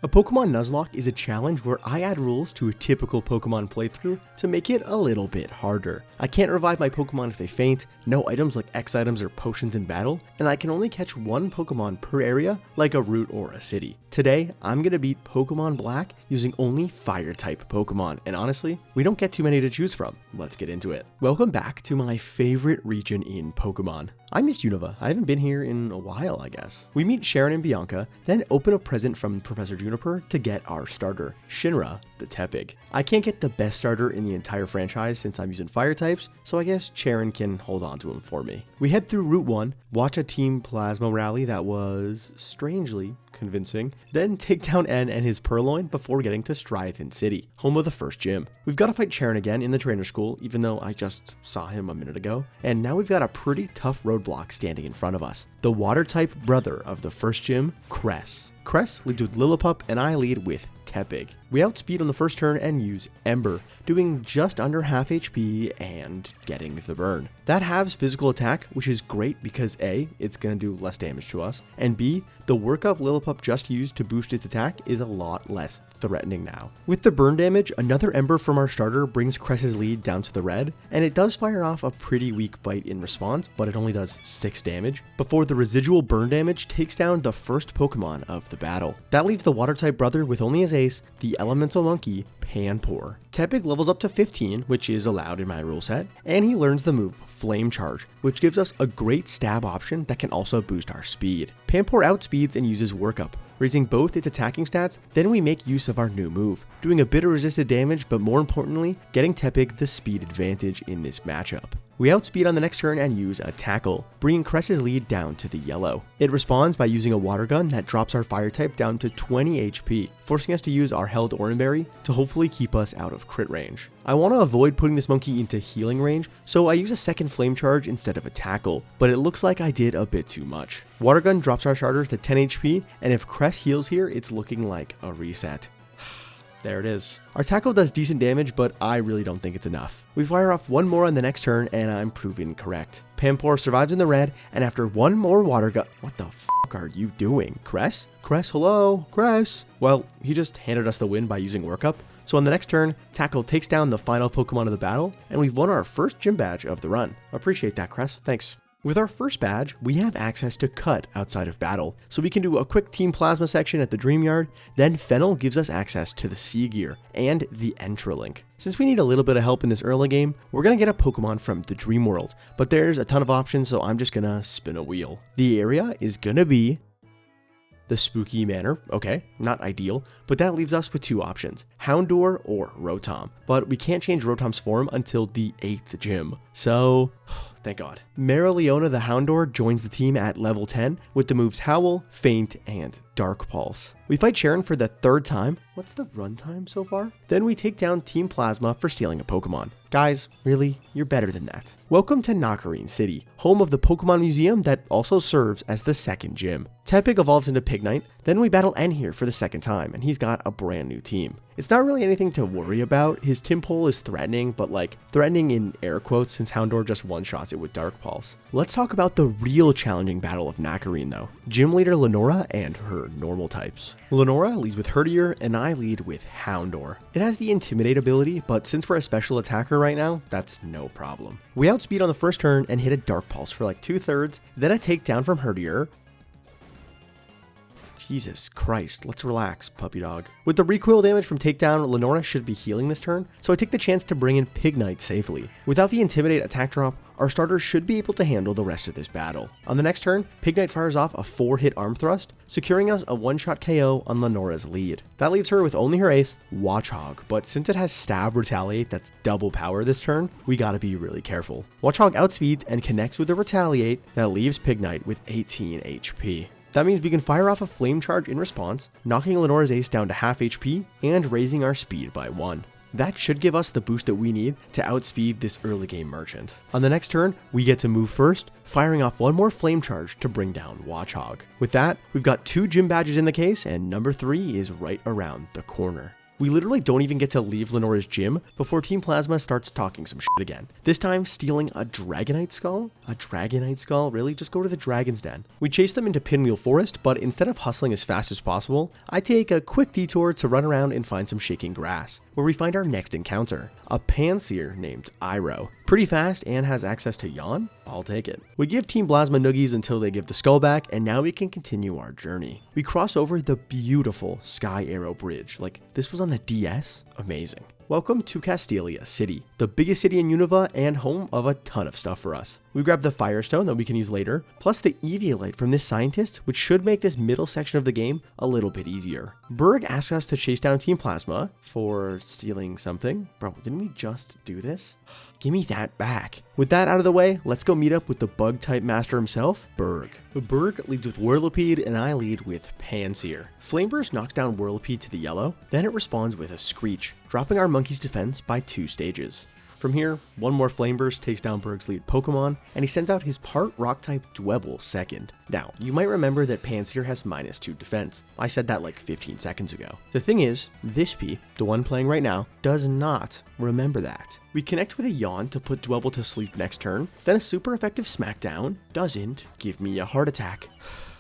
A Pokemon Nuzlocke is a challenge where I add rules to a typical Pokemon playthrough to make it a little bit harder. I can't revive my Pokemon if they faint, no items like X items or potions in battle, and I can only catch one Pokemon per area like a route or a city. Today, I'm gonna beat Pokemon Black using only Fire-type Pokemon, and honestly, we don't get too many to choose from. Let's get into it. Welcome back to my favorite region in Pokemon. I'm Miss Unova. I haven't been here in a while, I guess. We meet Sharon and Bianca, then open a present from Professor Juniper to get our starter, Shinra, the Tepig. I can't get the best starter in the entire franchise since I'm using fire types, so I guess Sharon can hold on to him for me. We head through Route 1, watch a Team Plasma rally that was strangely convincing, then take down N and his Purloin before getting to Striaton City, home of the first gym. We've got to fight Sharon again in the trainer school, even though I just saw him a minute ago, and now we've got a pretty tough roadblock standing in front of us. The water-type brother of the first gym, Cress. Cress leads with Lillipup and I lead with Tepig. We outspeed on the first turn and use Ember, doing just under half HP and getting the burn. That halves physical attack, which is great because A, it's going to do less damage to us, and B, the workup Lillipup just used to boost its attack is a lot less threatening now. With the burn damage, another Ember from our starter brings Cress's lead down to the red, and it does fire off a pretty weak bite in response, but it only does 6 damage, before the residual burn damage takes down the first Pokemon of the battle. That leaves the water-type brother with only his ace, the elemental monkey, Panpour. Tepig levels up to 15, which is allowed in my rule set, and he learns the move Flame Charge, which gives us a great stab option that can also boost our speed. Panpour outspeeds and uses Workup, raising both its attacking stats. Then we make use of our new move, doing a bit of resisted damage, but more importantly, getting Tepig the speed advantage in this matchup. We outspeed on the next turn and use a Tackle, bringing Cress's lead down to the yellow. It responds by using a Water Gun that drops our Fire type down to 20 HP, forcing us to use our held Oranberry to hopefully keep us out of crit range. I want to avoid putting this monkey into healing range, so I use a second Flame Charge instead of a Tackle, but it looks like I did a bit too much. Water Gun drops our starter to 10 HP, and if Cress heals here, it's looking like a reset. There it is. Our Tackle does decent damage, but I really don't think it's enough. We fire off one more on the next turn, and I'm proven correct. Panpour survives in the red, and after one more water gun— What the f*** are you doing, Cress? Cress, hello? Cress? Well, he just handed us the win by using Workup. So on the next turn, Tackle takes down the final Pokemon of the battle, and we've won our first gym badge of the run. Appreciate that, Cress. Thanks. With our first badge, we have access to Cut outside of battle, so we can do a quick Team Plasma section at the Dream Yard, then Fennel gives us access to the Sea Gear and the Entralink. Since we need a little bit of help in this early game, we're gonna get a Pokemon from the Dream World, but there's a ton of options, so I'm just gonna spin a wheel. The area is gonna be the Spooky Manor. Okay, not ideal, but that leaves us with two options, Houndour or Rotom. But we can't change Rotom's form until the 8th gym, so thank God. Marileona the Houndour joins the team at level 10 with the moves Howl, Faint, and Dark Pulse. We fight Sharon for the 3rd time. What's the runtime so far? Then we take down Team Plasma for stealing a Pokemon. Guys, really? You're better than that. Welcome to Nakarine City, home of the Pokemon Museum that also serves as the 2nd gym. Tepig evolves into Pignite, then we battle N here for the 2nd time, and he's got a brand new team. It's not really anything to worry about. His Tympole is threatening, but like threatening in air quotes since Houndour just one-shots it with Dark Pulse. Let's talk about the real challenging battle of Nakarine though. Gym leader Lenora and her normal types. Lenora leads with Herdier and I lead with Houndour. It has the Intimidate ability, but since we're a special attacker right now, that's no problem. We outspeed on the first turn and hit a Dark Pulse for like 2/3, then a takedown from Herdier. Jesus Christ, let's relax, puppy dog. With the recoil damage from takedown, Lenora should be healing this turn, so I take the chance to bring in Pignite safely. Without the Intimidate attack drop, our starter should be able to handle the rest of this battle. On the next turn, Pignite fires off a 4-hit arm thrust, securing us a one-shot KO on Lenora's lead. That leaves her with only her ace, Watchog, but since it has Stab Retaliate that's double power this turn, we gotta be really careful. Watchog outspeeds and connects with a Retaliate that leaves Pignite with 18 HP. That means we can fire off a Flame Charge in response, knocking Lenora's ace down to half HP and raising our speed by 1. That should give us the boost that we need to outspeed this early game merchant. On the next turn, we get to move first, firing off one more Flame Charge to bring down Watchog. With that, we've got 2 gym badges in the case, and number 3 is right around the corner. We literally don't even get to leave Lenora's gym before Team Plasma starts talking some shit again. This time stealing a Dragonite Skull? A Dragonite Skull? Really? Just go to the Dragon's Den. We chase them into Pinwheel Forest, but instead of hustling as fast as possible, I take a quick detour to run around and find some shaking grass, where we find our next encounter, a Panseer named Iroh. Pretty fast and has access to Yawn? I'll take it. We give Team Plasma noogies until they give the skull back, and now we can continue our journey. We cross over the beautiful Sky Arrow Bridge. Like, this was on the DS? Amazing. Welcome to Castelia City, the biggest city in Unova and home of a ton of stuff for us. We grab the Firestone that we can use later, plus the Eviolite from this scientist, which should make this middle section of the game a little bit easier. Berg asks us to chase down Team Plasma for stealing something. Bro, didn't we just do this? Give me that back. With that out of the way, let's go meet up with the bug-type master himself, Berg. Berg leads with Whirlipede and I lead with Panseer. Flameburst knocks down Whirlipede to the yellow, then it responds with a Screech, dropping our monkey's defense by 2 stages. From here, one more Flameburst takes down Berg's lead Pokemon, and he sends out his part Rock-type Dwebble second. Now, you might remember that Panseer has -2 defense. I said that like 15 seconds ago. The thing is, this P, the one playing right now, does not remember that. We connect with a Yawn to put Dwebble to sleep next turn, then a super effective Smackdown doesn't give me a heart attack.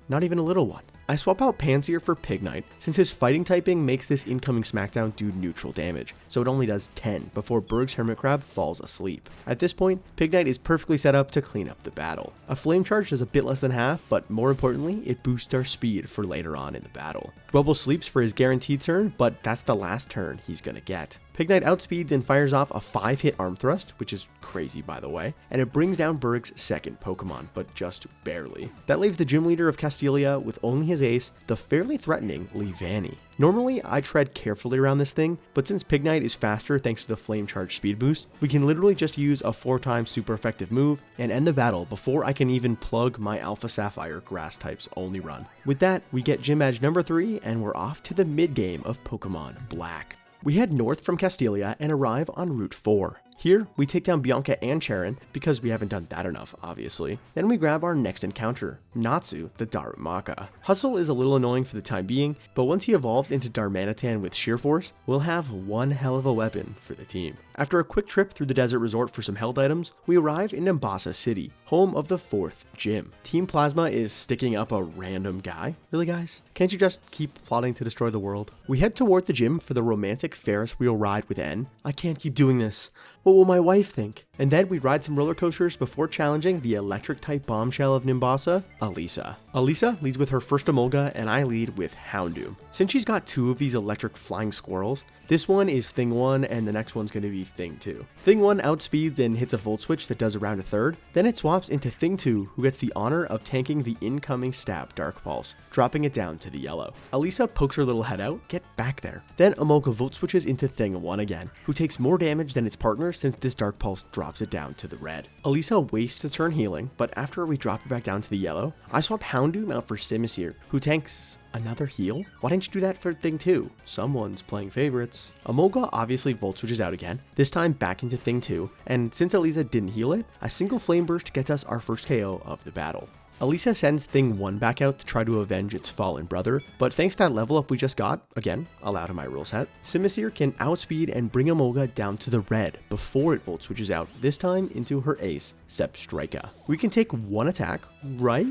Not even a little one. I swap out Panseer for Pignite, since his fighting typing makes this incoming Smackdown do neutral damage, so it only does 10 before Berg's Hermit Crab falls asleep. At this point, Pignite is perfectly set up to clean up the battle. A Flame Charge does a bit less than half, but more importantly, it boosts our speed for later on in the battle. Dwebble sleeps for his guaranteed turn, but that's the last turn he's gonna get. Pignite outspeeds and fires off a 5-hit Arm Thrust, which is crazy by the way, and it brings down Berg's second Pokemon, but just barely. That leaves the gym leader of Castelia with only his ace, the fairly threatening Leavanny. Normally, I tread carefully around this thing, but since Pignite is faster thanks to the Flame Charge speed boost, we can literally just use a 4-time super effective move and end the battle before I can even plug my Alpha Sapphire grass types only run. With that, we get gym badge number 3 and we're off to the mid-game of Pokemon Black. We head north from Castelia and arrive on Route 4. Here, we take down Bianca and Charon, because we haven't done that enough, obviously. Then we grab our next encounter, Natsu the Darumaka. Hustle is a little annoying for the time being, but once he evolves into Darmanitan with Sheer Force, we'll have one hell of a weapon for the team. After a quick trip through the desert resort for some held items, we arrive in Nimbasa City, home of the 4th gym. Team Plasma is sticking up a random guy. Really, guys? Can't you just keep plotting to destroy the world? We head toward the gym for the romantic Ferris wheel ride with N. I can't keep doing this. What will my wife think? And then we ride some roller coasters before challenging the electric-type bombshell of Nimbasa, Alisa. Alisa leads with her first Emolga, and I lead with Houndoom. Since she's got 2 of these electric flying squirrels, this one is Thing 1 and the next one's going to be Thing 2. Thing 1 outspeeds and hits a Volt Switch that does around a third, then it swaps into Thing 2, who gets the honor of tanking the incoming stab Dark Pulse, dropping it down to the yellow. Alisa pokes her little head out, get back there. Then Emolga Volt Switches into Thing 1 again, who takes more damage than its partner since this Dark Pulse drops it down to the red. Alisa wastes a turn healing, but after we drop it back down to the yellow, I swap Houndoom out for Simisear, who tanks another heal? Why didn't you do that for Thing 2? Someone's playing favorites. Emolga obviously Volt Switches out again, this time back into Thing 2, and since Alisa didn't heal it, a single Flame Burst gets us our first KO of the battle. Alisa sends Thing 1 back out to try to avenge its fallen brother, but thanks to that level up we just got, again, allowed in my rule set, Simisear can outspeed and bring Emolga down to the red before it Volt Switches out, this time into her ace, Zebstrika. We can take 1 attack, right?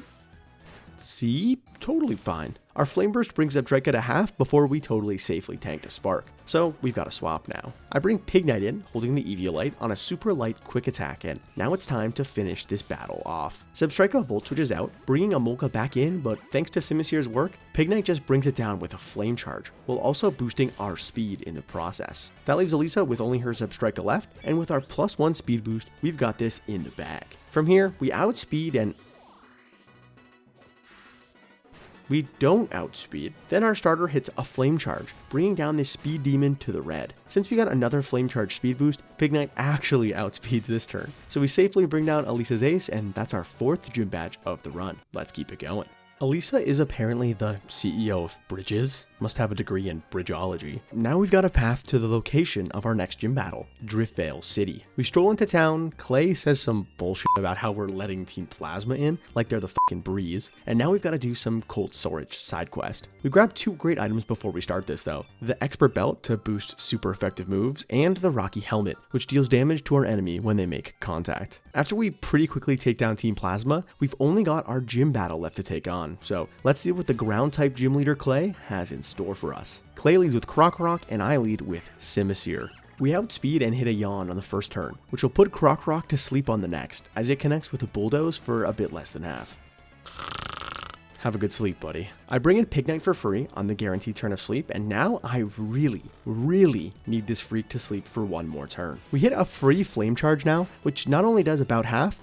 See? Totally fine. Our Flame Burst brings Zebstrika to half before we totally safely tanked a Spark, so we've got a swap now. I bring Pignite in, holding the Eviolite on a super light quick attack, and now it's time to finish this battle off. Zebstrika Volt Switches out, bringing Emolga back in, but thanks to Simisear's work, Pignite just brings it down with a Flame Charge, while also boosting our speed in the process. That leaves Alisa with only her Zebstrika left, and with our +1 speed boost, we've got this in the bag. From here, we outspeed and we don't outspeed. Then our starter hits a Flame Charge, bringing down this Speed Demon to the red. Since we got another Flame Charge speed boost, Pignite actually outspeeds this turn. So we safely bring down Alisa's ace, and that's our 4th gym badge of the run. Let's keep it going. Alisa is apparently the CEO of Bridges. Must have a degree in bridgeology. Now we've got a path to the location of our next gym battle, Driftvale City. We stroll into town, Clay says some bullshit about how we're letting Team Plasma in, like they're the fucking breeze, and now we've got to do some cold storage side quest. We grab 2 great items before we start this though, the Expert Belt to boost super effective moves, and the Rocky Helmet, which deals damage to our enemy when they make contact. After we pretty quickly take down Team Plasma, we've only got our gym battle left to take on, so let's see what the ground type gym leader Clay has in store for us. Clay leads with Krokorok and I lead with Simisear. We outspeed and hit a yawn on the first turn, which will put Krokorok to sleep on the next, as it connects with a Bulldoze for a bit less than half. Have a good sleep, buddy. I bring in Pignite for free on the guaranteed turn of sleep, and now I really need this freak to sleep for one more turn. We hit a free Flame Charge now, which not only does about half,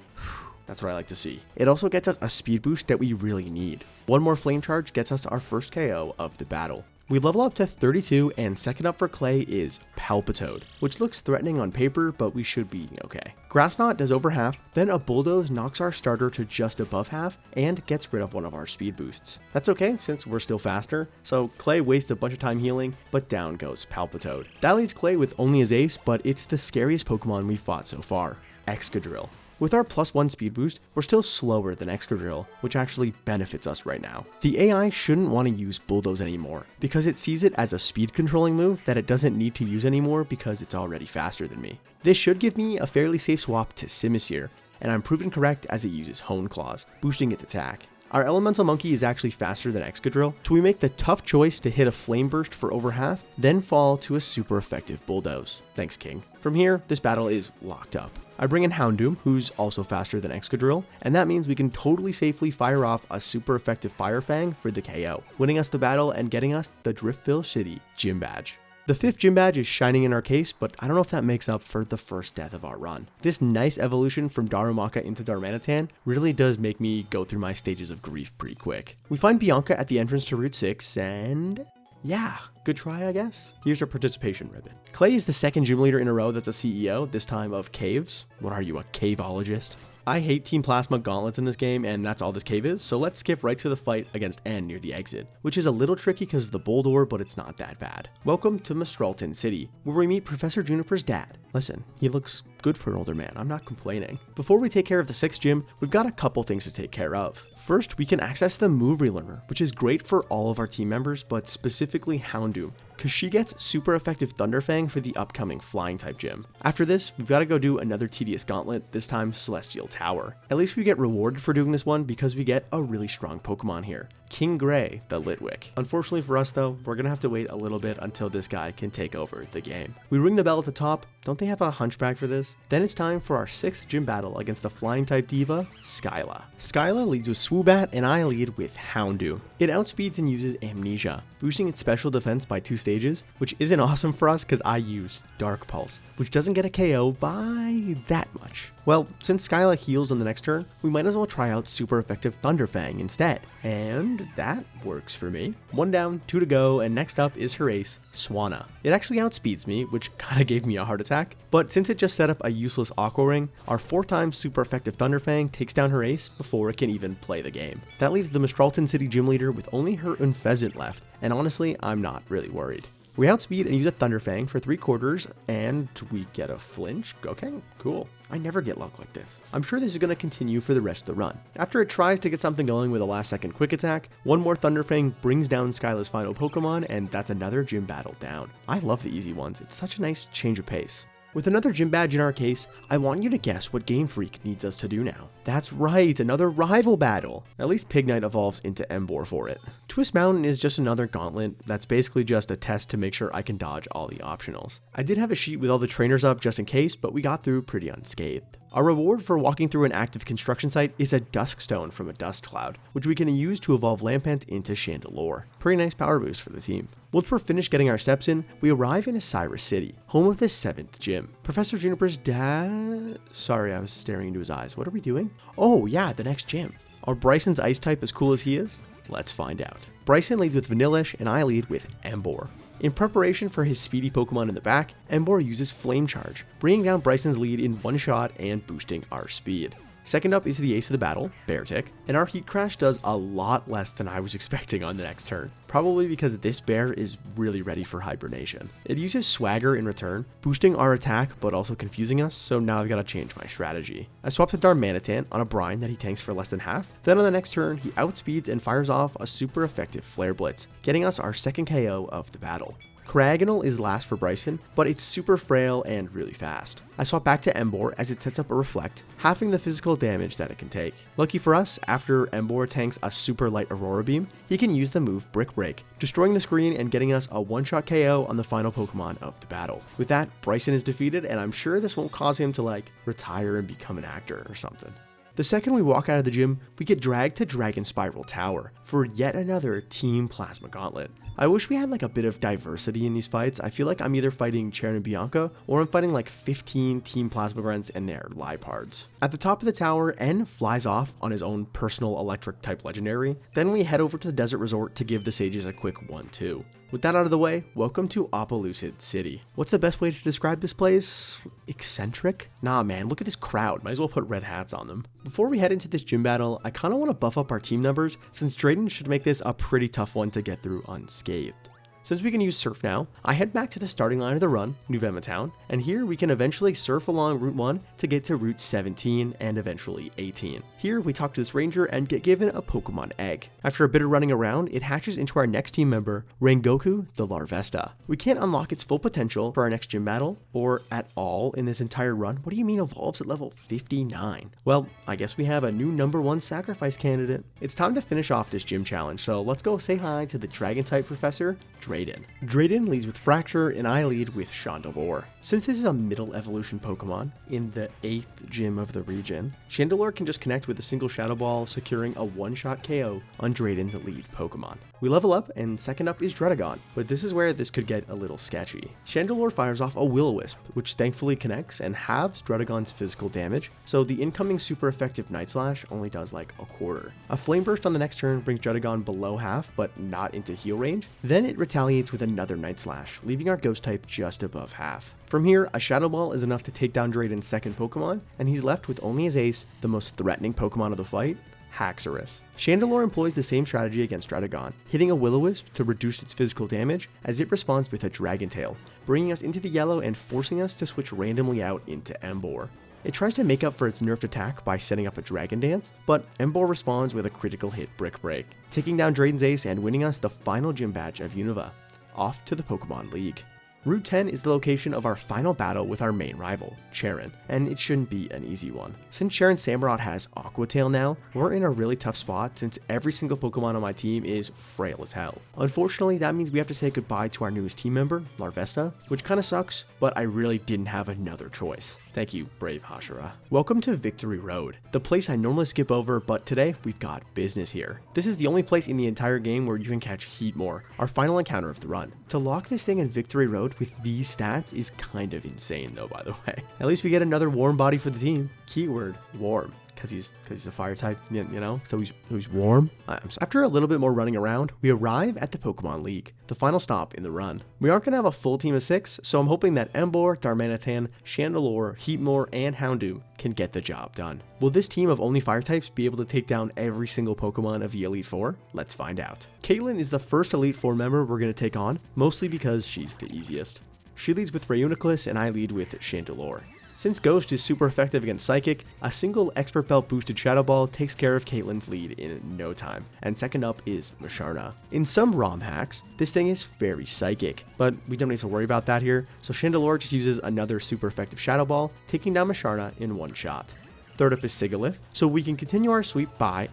that's what I like to see. It also gets us a speed boost that we really need. One more Flame Charge gets us our first KO of the battle. We level up to 32, and second up for Clay is Palpitoad, which looks threatening on paper, but we should be okay. Grass Knot does over half, then a Bulldoze knocks our starter to just above half, and gets rid of one of our speed boosts. That's okay, since we're still faster, so Clay wastes a bunch of time healing, but down goes Palpitoad. That leaves Clay with only his ace, but it's the scariest Pokemon we've fought so far, Excadrill. With our +1 speed boost, we're still slower than Excadrill, which actually benefits us right now. The AI shouldn't want to use Bulldoze anymore, because it sees it as a speed controlling move that it doesn't need to use anymore because it's already faster than me. This should give me a fairly safe swap to Simisear, and I'm proven correct as it uses Hone Claws, boosting its attack. Our Elemental Monkey is actually faster than Excadrill, so we make the tough choice to hit a Flame Burst for over half, then fall to a super effective Bulldoze. Thanks, King. From here, this battle is locked up. I bring in Houndoom, who's also faster than Excadrill, and that means we can totally safely fire off a super effective Fire Fang for the KO, winning us the battle and getting us the Driftvale City Gym Badge. The 5th gym badge is shining in our case, but I don't know if that makes up for the first death of our run. This nice evolution from Darumaka into Darmanitan really does make me go through my stages of grief pretty quick. We find Bianca at the entrance to Route 6, and yeah, good try, I guess. Here's our participation ribbon. Clay is the 2nd gym leader in a row that's a CEO, this time of caves. What are you, a caveologist? I hate Team Plasma gauntlets in this game, and that's all this cave is, so let's skip right to the fight against N near the exit, which is a little tricky because of the Boldore, but it's not that bad. Welcome to Mythicals City, where we meet Professor Juniper's dad. Listen, he looks good for an older man, I'm not complaining. Before we take care of the 6th gym, we've got a couple things to take care of. First, we can access the Move Relearner, which is great for all of our team members, but specifically Houndoom, because she gets super effective Thunderfang for the upcoming Flying type gym. After this, we've got to go do another tedious gauntlet, this time Celestial Tower. At least we get rewarded for doing this one because we get a really strong Pokemon here, King Gray, the Litwick. Unfortunately for us though, we're gonna have to wait a little bit until this guy can take over the game. We ring the bell at the top. Don't they have a hunchback for this? Then it's time for our 6th gym battle against the Flying type diva, Skyla. Skyla leads with Swoobat and I lead with Houndoom. It outspeeds and uses Amnesia, boosting its special defense by 2 stages, which isn't awesome for us because I use Dark Pulse, which doesn't get a KO by that much. Well, since Skyla heals on the next turn, we might as well try out super effective Thunderfang instead. And that works for me. 1 down, 2 to go, and next up is her ace, Swanna. It actually outspeeds me, which kinda gave me a heart attack, but since it just set up a useless Aqua Ring, our 4x super effective Thunderfang takes down her ace before it can even play the game. That leaves the Mythicals City gym leader with only her Unfezant left, and honestly, I'm not really worried. We outspeed and use a Thunderfang for 3/4, and we get a flinch. Okay, cool. I never get luck like this. I'm sure this is going to continue for the rest of the run. After it tries to get something going with a last second quick attack, one more Thunderfang brings down Skyla's final Pokemon, and that's another gym battle down. I love the easy ones. It's such a nice change of pace. With another gym badge in our case, I want you to guess what Game Freak needs us to do now. That's right, another rival battle. At least Pignite evolves into Emboar for it. Twist Mountain is just another gauntlet that's basically just a test to make sure I can dodge all the optionals. I did have a sheet with all the trainers up just in case, but we got through pretty unscathed. Our reward for walking through an active construction site is a Dusk Stone from a Dust Cloud, which we can use to evolve Lampent into Chandelure. Pretty nice power boost for the team. Once we're finished getting our steps in, we arrive in Osiris City, home of the 7th gym. Professor Juniper's dad... Sorry, I was staring into his eyes. What are we doing? Oh yeah, the next gym. Are Bryson's ice type as cool as he is? Let's find out. Bryson leads with Vanillish and I lead with Emboar. In preparation for his speedy Pokemon in the back, Emboar uses Flame Charge, bringing down Bryson's lead in one shot and boosting our speed. Second up is the ace of the battle, Beartic, and our Heat Crash does a lot less than I was expecting on the next turn, probably because this bear is really ready for hibernation. It uses Swagger in return, boosting our attack but also confusing us, so now I've got to change my strategy. I swapped the Darmanitan on a brine that he tanks for less than half, then on the next turn he outspeeds and fires off a super effective Flare Blitz, getting us our second KO of the battle. Cragganal is last for Bryson, but it's super frail and really fast. I swap back to Embor as it sets up a Reflect, halving the physical damage that it can take. Lucky for us, after Embor tanks a super light Aurora Beam, he can use the move Brick Break, destroying the screen and getting us a one-shot KO on the final Pokemon of the battle. With that, Bryson is defeated, and I'm sure this won't cause him to retire and become an actor or something. The second we walk out of the gym, we get dragged to Dragon Spiral Tower for yet another Team Plasma Gauntlet. I wish we had a bit of diversity in these fights. I feel like I'm either fighting Cheren and Bianca, or I'm fighting 15 Team Plasma Grunts and their Lipards. At the top of the tower, N flies off on his own personal electric type legendary. Then we head over to the Desert Resort to give the sages a quick 1-2. With that out of the way, welcome to Opelucid City. What's the best way to describe this place? Eccentric? Nah man, look at this crowd, might as well put red hats on them. Before we head into this gym battle, I kinda wanna buff up our team numbers, since Drayden should make this a pretty tough one to get through unscathed. Since we can use Surf now, I head back to the starting line of the run, New Vema Town, and here we can eventually surf along Route 1 to get to Route 17 and eventually 18. Here we talk to this ranger and get given a Pokemon egg. After a bit of running around, it hatches into our next team member, Rengoku the Larvesta. We can't unlock its full potential for our next gym battle, or at all in this entire run. What do you mean evolves at level 59? Well, I guess we have a new #1 sacrifice candidate. It's time to finish off this gym challenge, so let's go say hi to the Dragon-type Professor, Drayden. Drayden leads with Fracture, and I lead with Chandelure. Since this is a middle evolution Pokemon in the 8th gym of the region, Chandelure can just connect with a single Shadow Ball, securing a one-shot KO on Drayden's lead Pokemon. We level up, and second up is Dredagon, but this is where this could get a little sketchy. Chandelure fires off a Will-O-Wisp, which thankfully connects and halves Dredagon's physical damage, so the incoming super effective Night Slash only does a quarter. A Flame Burst on the next turn brings Dredagon below half, but not into heal range. Then it retaliates with another Night Slash, leaving our Ghost type just above half. From here, a Shadow Ball is enough to take down Drayden's second Pokemon, and he's left with only his ace, the most threatening Pokemon of the fight, Haxorus. Chandelure employs the same strategy against Dredagon, hitting a Will-O-Wisp to reduce its physical damage as it responds with a Dragon Tail, bringing us into the yellow and forcing us to switch randomly out into Embor. It tries to make up for its nerfed attack by setting up a Dragon Dance, but Embor responds with a critical hit Brick Break, taking down Drayden's ace and winning us the final gym badge of Unova. Off to the Pokemon League. Route 10 is the location of our final battle with our main rival, Cheren, and it shouldn't be an easy one. Since Cheren Samurott has Aqua Tail now, we're in a really tough spot since every single Pokemon on my team is frail as hell. Unfortunately, that means we have to say goodbye to our newest team member, Larvesta, which kinda sucks, but I really didn't have another choice. Thank you, brave Hashira. Welcome to Victory Road, the place I normally skip over, but today we've got business here. This is the only place in the entire game where you can catch Heatmore, our final encounter of the run. To lock this thing in Victory Road with these stats is kind of insane though, by the way. At least we get another warm body for the team. Keyword, warm. Because he's a fire type, you know, so he's warm. After a little bit more running around, we arrive at the Pokemon League, the final stop in the run. We aren't going to have a full team of 6, so I'm hoping that Embor, Darmanitan, Chandelure, Heatmore, and Houndoom can get the job done. Will this team of only fire types be able to take down every single Pokemon of the Elite Four? Let's find out. Caitlin is the first Elite Four member we're going to take on, mostly because she's the easiest. She leads with Reuniclus, and I lead with Chandelure. Since Ghost is super effective against Psychic, a single Expert Belt boosted Shadow Ball takes care of Caitlin's lead in no time, and second up is Musharna. In some ROM hacks, this thing is very Psychic, but we don't need to worry about that here, so Chandelure just uses another super effective Shadow Ball, taking down Musharna in one shot. Third up is Sigilyph, so we can continue our sweep by...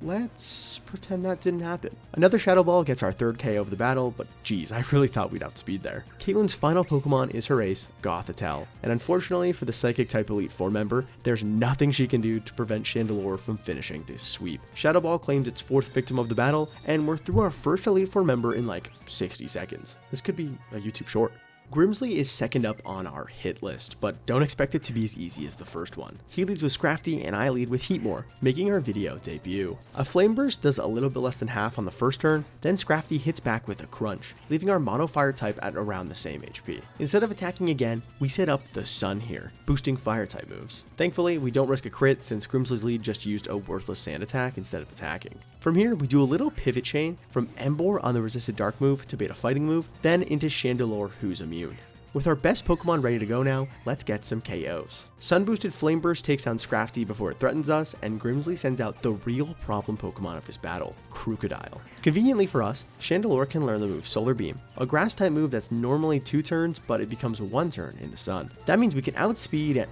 Let's pretend that didn't happen. Another Shadow Ball gets our third KO of the battle, but geez, I really thought we'd outspeed there. Caitlin's final Pokemon is her ace, Gothitelle, and unfortunately for the Psychic type Elite Four member, there's nothing she can do to prevent Chandelure from finishing this sweep. Shadow Ball claims its fourth victim of the battle, and we're through our first Elite Four member in 60 seconds. This could be a YouTube short. Grimsley is second up on our hit list, but don't expect it to be as easy as the first one. He leads with Scrafty and I lead with Heatmore, making our video debut. A Flame Burst does a little bit less than half on the first turn, then Scrafty hits back with a Crunch, leaving our mono fire type at around the same HP. Instead of attacking again, we set up the Sun here, boosting fire type moves. Thankfully, we don't risk a crit since Grimsley's lead just used a worthless sand attack instead of attacking. From here, we do a little pivot chain from Embor on the resisted dark move to bait a fighting move, then into Chandelure, who's immune. With our best Pokemon ready to go now, let's get some KOs. Sun boosted Flame Burst takes down Scrafty before it threatens us, and Grimsley sends out the real problem Pokemon of this battle, Crocodile. Conveniently for us, Chandelure can learn the move Solar Beam, a grass type move that's normally 2 turns, but it becomes 1 turn in the Sun. That means we can outspeed and...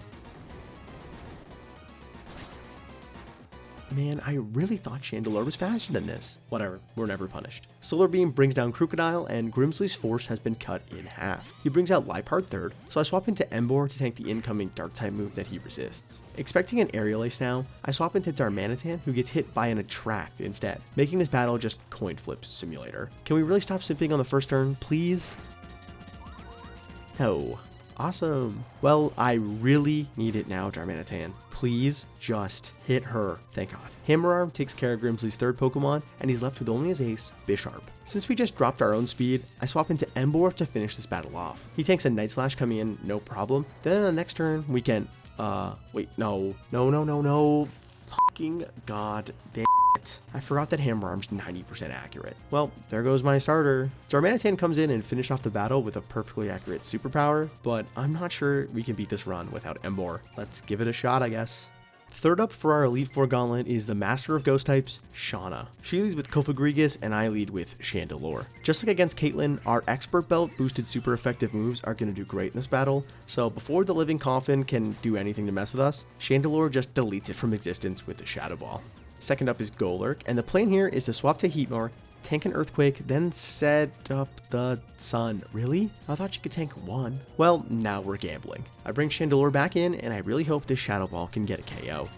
Man, I really thought Chandelure was faster than this. Whatever, we're never punished. Solar Beam brings down Crocodile, and Grimsley's force has been cut in half. He brings out Liepard third, so I swap into Embor to tank the incoming Dark-type move that he resists. Expecting an Aerial Ace now, I swap into Darmanitan, who gets hit by an Attract instead, making this battle just coin flip simulator. Can we really stop simping on the first turn, please? No. Awesome. Well, I really need it now, Darmanitan. Please just hit her. Thank God. Hammer Arm takes care of Grimsley's third Pokemon, and he's left with only his ace, Bisharp. Since we just dropped our own speed, I swap into Embor to finish this battle off. He tanks a Night Slash coming in, no problem. Then on the next turn, we can, wait, no. Fucking God damn it. I forgot that Hammer Arm's 90% accurate. Well, there goes my starter. Darmanitan comes in and finishes off the battle with a perfectly accurate superpower, but I'm not sure we can beat this run without Embor. Let's give it a shot, I guess. Third up for our Elite Four gauntlet is the Master of Ghost types, Shauna. She leads with Kofagrigus and I lead with Chandelure. Just like against Caitlyn, our Expert Belt boosted super effective moves are going to do great in this battle, so before the Living Coffin can do anything to mess with us, Chandelure just deletes it from existence with the Shadow Ball. Second up is Golurk, and the plan here is to swap to Heatmore, tank an Earthquake, then set up the Sun. Really? I thought you could tank 1. Well, now we're gambling. I bring Chandelure back in, and I really hope this Shadow Ball can get a KO.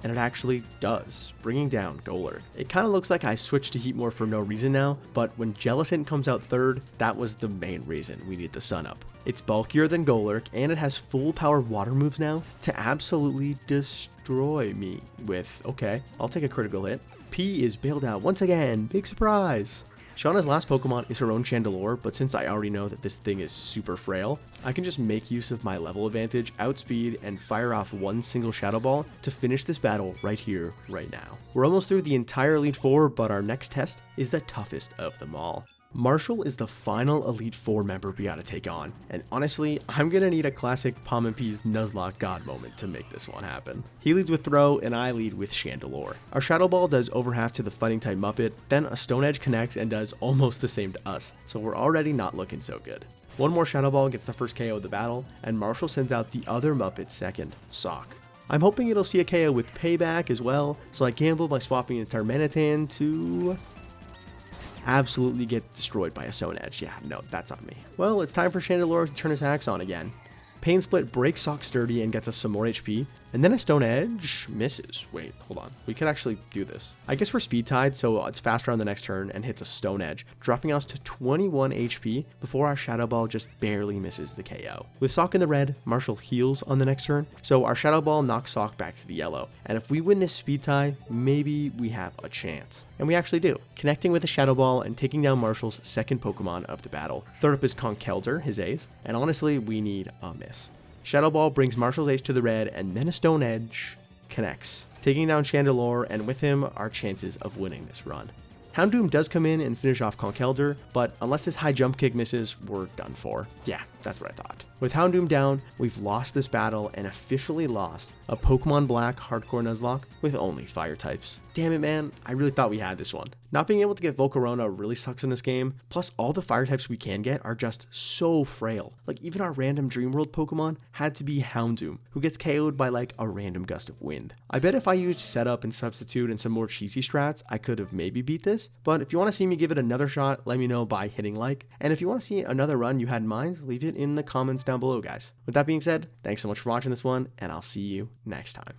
And it actually does, bringing down Golurk. It kind of looks like I switched to Heatmore for no reason now, but when Jellicent comes out third, that was the main reason we need the Sun up. It's bulkier than Golurk, and it has full power water moves now to absolutely destroy me with, okay, I'll take a critical hit. P is bailed out once again, big surprise. Shauna's last Pokemon is her own Chandelure, but since I already know that this thing is super frail, I can just make use of my level advantage, outspeed, and fire off one single Shadow Ball to finish this battle right here, right now. We're almost through the entire Elite Four, but our next test is the toughest of them all. Marshall is the final Elite Four member we gotta take on, and honestly, I'm gonna need a classic Palm and Peas Nuzlocke God moment to make this one happen. He leads with Throw, and I lead with Chandelure. Our Shadow Ball does over half to the Fighting type Muppet, then a Stone Edge connects and does almost the same to us, so we're already not looking so good. One more Shadow Ball gets the first KO of the battle, and Marshall sends out the other Muppet second, Sock. I'm hoping it'll see a KO with Payback as well, so I gamble by swapping into Darmanitan to absolutely get destroyed by a Stone Edge. Yeah, no, that's on me. Well, it's time for Chandelure to turn his axe on again. Pain Split breaks Sock sturdy and gets us some more HP, and then a Stone Edge misses. Wait, hold on. We could actually do this. I guess we're speed tied, so it's faster on the next turn and hits a Stone Edge, dropping us to 21 HP before our Shadow Ball just barely misses the KO. With Sock in the red, Marshall heals on the next turn, so our Shadow Ball knocks Sock back to the yellow, and if we win this speed tie, maybe we have a chance. And we actually do, connecting with a Shadow Ball and taking down Marshall's second Pokemon of the battle. Third up is Conkeldurr, his ace, and honestly, we need a miss. Shadow Ball brings Marshall's ace to the red, and then a Stone Edge connects, taking down Chandelure, and with him, our chances of winning this run. Houndoom does come in and finish off Conkeldurr, but unless his high jump kick misses, we're done for. Yeah, that's what I thought. With Houndoom down, we've lost this battle and officially lost a Pokemon Black Hardcore Nuzlocke with only fire types. Damn it, man, I really thought we had this one. Not being able to get Volcarona really sucks in this game, plus all the fire types we can get are just so frail. Like even our random Dreamworld Pokemon had to be Houndoom, who gets KO'd by like a random gust of wind. I bet if I used setup and substitute and some more cheesy strats, I could have maybe beat this, but if you want to see me give it another shot, let me know by hitting like, and if you want to see another run you had in mind, leave it in the comments down below, guys. With that being said, thanks so much for watching this one, and I'll see you next time.